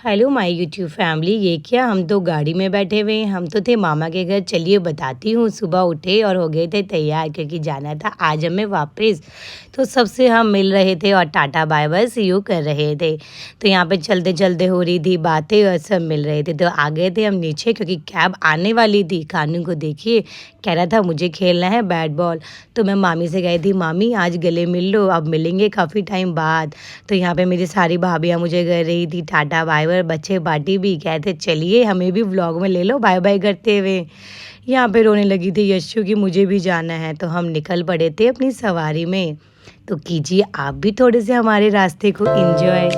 Hello my YouTube family. ये क्या, हम तो गाड़ी में बैठे हुए हैं। हम तो थे मामा के घर। चलिए बताती हूँ। सुबह उठे और हो गए थे तैयार, क्योंकि जाना था आज हमें वापस। तो सबसे हम मिल रहे थे और tata bye bye see you कर रहे थे। तो यहाँ पे चलते चलते हो रही थी बातें और सब मिल रहे थे। तो आ गए थे हम नीचे, क्योंकि कैब आने वाली थी। कानू को देखिए, कह रहा था मुझे खेलना है बैट बॉल। तो मैं मामी से गई थी, मामी आज गले मिल लो, अब मिलेंगे काफ़ी टाइम बाद। तो यहाँ पे मेरी सारी भाभियाँ मुझे कर रही थी टाटा बाय बाय। बच्चे पार्टी भी कहते चलिए हमें भी व्लॉग में ले लो बाय बाय करते हुए। यहाँ पे रोने लगी थी यशु की मुझे भी जाना है। तो हम निकल पड़े थे अपनी सवारी में। तो कीजिए आप भी थोड़े से हमारे रास्ते को एंजॉय।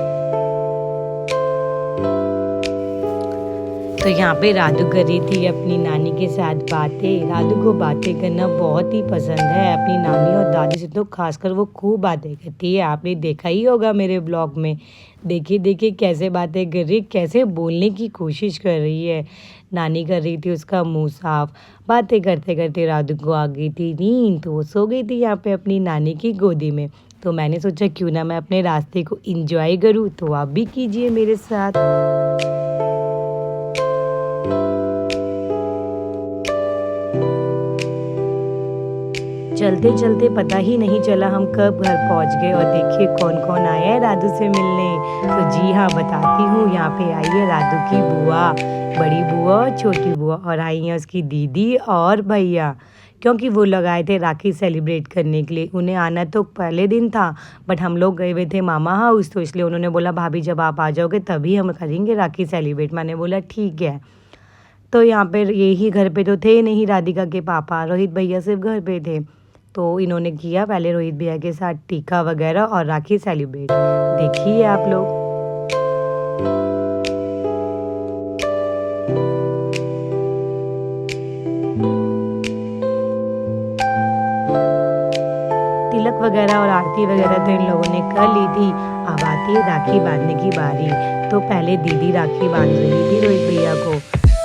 तो यहाँ पे राधु कर रही थी अपनी नानी के साथ बातें। राधु को बातें करना बहुत ही पसंद है। अपनी नानी और दादी से तो खासकर वो खूब बातें करती है। आपने देखा ही होगा मेरे ब्लॉग में। देखिए देखिए कैसे बातें कर रही, कैसे बोलने की कोशिश कर रही है। नानी कर रही थी उसका मुंह साफ। बातें करते करते राधु को आ गई थी नींद, तो वो सो गई थी यहाँ पे अपनी नानी की गोदी में। तो मैंने सोचा क्यों ना मैं अपने रास्ते को इंजॉय करूँ, तो आप भी कीजिए मेरे साथ। चलते चलते पता ही नहीं चला हम कब घर पहुंच गए। और देखिए कौन कौन आया है राधु से मिलने। तो जी हाँ बताती हूँ, यहाँ पे आई है राधु की बुआ, बड़ी बुआ और छोटी बुआ, और आई है उसकी दीदी और भैया। क्योंकि वो लगाए थे राखी सेलिब्रेट करने के लिए। उन्हें आना तो पहले दिन था, बट हम लोग गए हुए थे मामा हाउस, तो इसलिए उन्होंने बोला भाभी जब आप आ जाओगे तभी हम करेंगे राखी सेलिब्रेट। मैंने बोला ठीक है। तो यहाँ पे यही घर पे तो थे नहीं राधिका के पापा, रोहित भैया सिर्फ घर पे थे। तो इन्होंने किया पहले रोहित भैया के साथ टीका वगैरह और राखी सेलिब्रेट। देखिए आप लोग। तिलक वगैरह और आरती वगैरह तो इन लोगों ने कर ली थी। अब आती है राखी बांधने की बारी। तो पहले दीदी राखी बांध रही थी रोहित भैया को,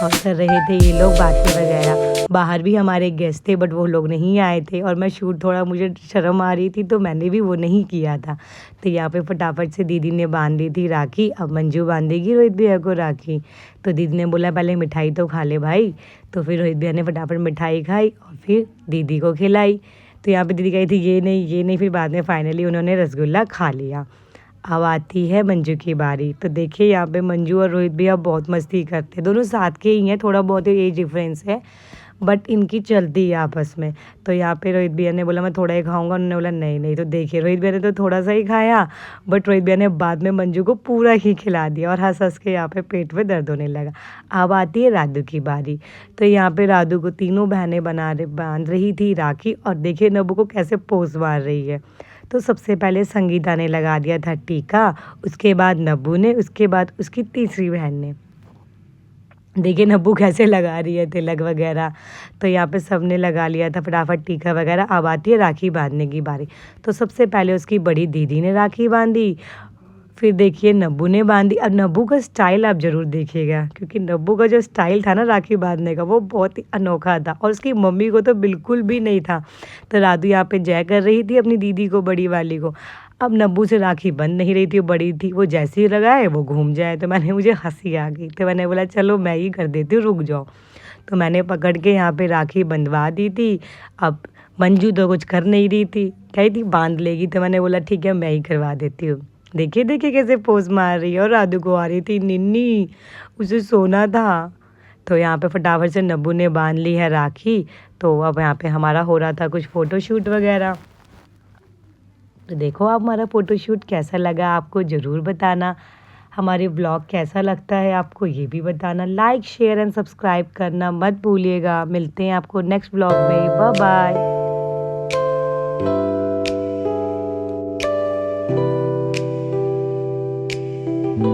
और कर रहे थे ये लोग बातें वगैरह। बाहर भी हमारे गेस्ट थे, बट वो लोग नहीं आए थे। और मैं शूट, थोड़ा मुझे शर्म आ रही थी तो मैंने भी वो नहीं किया था। तो यहाँ पे फटाफट से दीदी ने बांध दी थी राखी। अब मंजू बांधेगी रोहित भैया को राखी। तो दीदी ने बोला पहले मिठाई तो खा ले भाई। तो फिर रोहित भैया ने फटाफट मिठाई खाई और फिर दीदी को खिलाई। तो यहाँ पे दीदी कही थी ये नहीं ये नहीं, फिर बाद में फाइनली उन्होंने रसगुल्ला खा लिया। अब आती है मंजू की बारी। तो देखिए यहाँ पे मंजू और रोहित भैया बहुत मस्ती करते हैं। दोनों साथ के ही हैं, थोड़ा बहुत एज डिफरेंस है, बट इनकी चलती है आपस में। तो यहाँ पे रोहित भैया ने बोला मैं थोड़ा ही खाऊंगा, उन्होंने बोला नहीं नहीं। तो देखिए रोहित भैया ने तो थोड़ा सा ही खाया, बट रोहित भैया ने बाद में मंजू को पूरा ही खिला दिया। और हंस हंस के यहाँ पे पेट में दर्द होने लगा। अब आती है राधु की बारी। तो यहाँ पे राधु को तीनों बहनें बांध रही थी राखी। और देखिए नब्बू को कैसे पोज मार रही है। तो सबसे पहले संगीता ने लगा दिया था टीका, उसके बाद नब्बू ने, उसके बाद उसकी तीसरी बहन ने। देखिए नब्बू कैसे लगा रही है तिलक वगैरह। तो यहाँ पे सबने लगा लिया था फटाफट टीका वगैरह। अब आती है राखी बांधने की बारी। तो सबसे पहले उसकी बड़ी दीदी ने राखी बांधी, फिर देखिए नब्बू ने बांधी। अब नब्बू का स्टाइल आप ज़रूर देखिएगा, क्योंकि नब्बू का जो स्टाइल था ना राखी बांधने का, वो बहुत ही अनोखा था। और उसकी मम्मी को तो बिल्कुल भी नहीं था। तो राधु यहाँ पे जय कर रही थी अपनी दीदी को, बड़ी वाली को। अब नब्बू से राखी बंद नहीं रही थी, वो बड़ी थी, वो जैसे ही लगाए वो घूम जाए। तो मुझे हंसी आ गई। तो मैंने बोला चलो मैं ही कर देती हूँ, रुक जाओ। तो मैंने पकड़ के यहाँ पे राखी बंधवा दी थी। अब मंजू तो कुछ कर नहीं रही थी, कही थी बांध लेगी। तो मैंने बोला ठीक है मैं ही करवा देती हूँ। देखिए देखिए कैसे पोज मार रही है। और राधु को आ रही थी निन्नी, उसे सोना था। तो यहाँ पे फटाफट से नब्बू ने बांध ली है राखी। तो अब यहाँ पे हमारा हो रहा था कुछ फ़ोटोशूट वगैरह। तो देखो आप हमारा फ़ोटोशूट कैसा लगा, आपको ज़रूर बताना। हमारे ब्लॉग कैसा लगता है आपको ये भी बताना। लाइक शेयर एंड सब्सक्राइब करना मत भूलिएगा। मिलते हैं आपको नेक्स्ट ब्लॉग में। Bye bye.